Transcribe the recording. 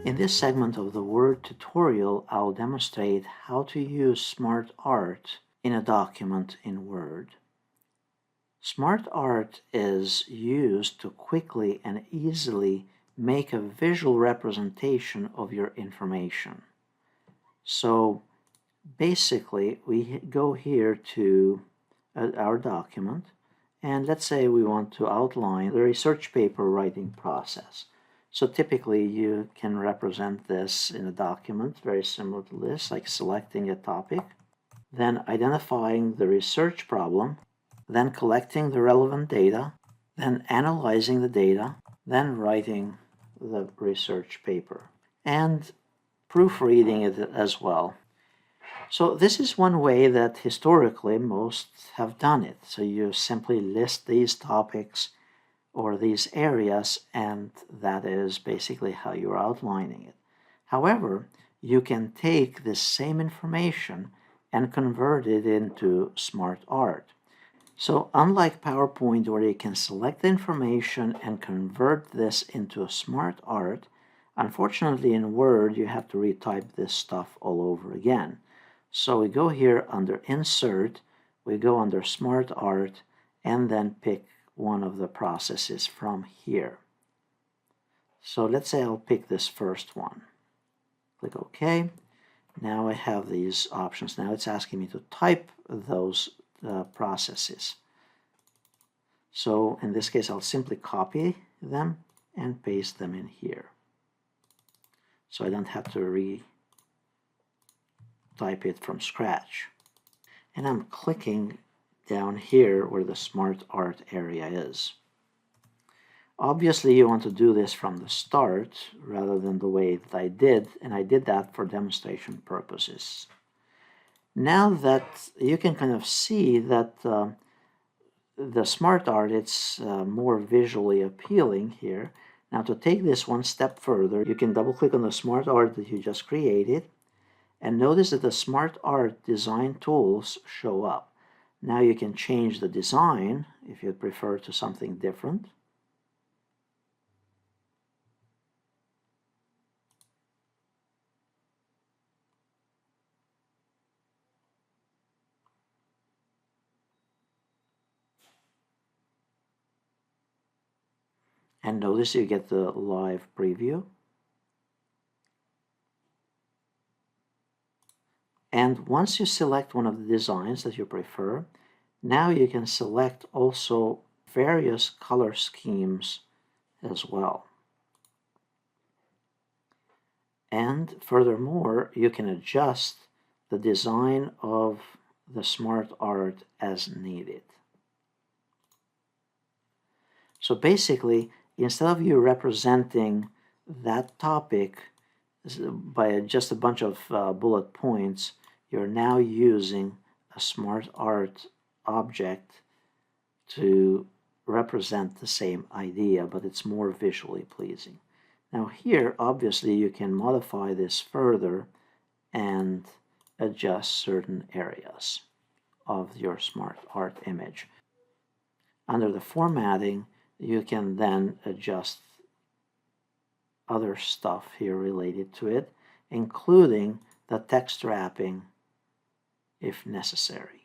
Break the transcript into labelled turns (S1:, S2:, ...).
S1: In this segment of the Word tutorial, I'll demonstrate how to use SmartArt in a document in Word. SmartArt is used to quickly and easily make a visual representation of your information. So basically, we go here to our document, and let's say we want to outline the research paper writing process. So typically you can represent this in a document very similar to this, like selecting a topic, then identifying the research problem, then collecting the relevant data, then analyzing the data, then writing the research paper, and proofreading it as well. So this is one way that historically most have done it. So you simply list these topics or these areas, and that is basically how you're outlining it. However, you can take this same information and convert it into SmartArt. So unlike PowerPoint, where you can select the information and convert this into a SmartArt, unfortunately in Word you have to retype this stuff all over again. So we go here under Insert, we go under SmartArt, and then pick one of the processes from here. So let's say I'll pick this first one. Click OK. Now I have these options. Now it's asking me to type those processes. So in this case, I'll simply copy them and paste them in here. So I don't have to re-type it from scratch. And I'm clicking down here where the SmartArt area is. Obviously you want to do this from the start rather than the way that I did, and I did that for demonstration purposes. Now that you can kind of see that the SmartArt, it's more visually appealing here. Now to take this one step further, you can double click on the SmartArt that you just created, and notice that the SmartArt design tools show up. Now you can change the design if you prefer to something different. And notice you get the live preview. And once you select one of the designs that you prefer, now you can select also various color schemes as well. And furthermore, you can adjust the design of the SmartArt as needed. So basically, instead of you representing that topic by just a bunch of bullet points, you're now using a SmartArt object to represent the same idea, but it's more visually pleasing. Now here, obviously, you can modify this further and adjust certain areas of your SmartArt image. Under the formatting, you can then adjust other stuff here related to it, including the text wrapping if necessary.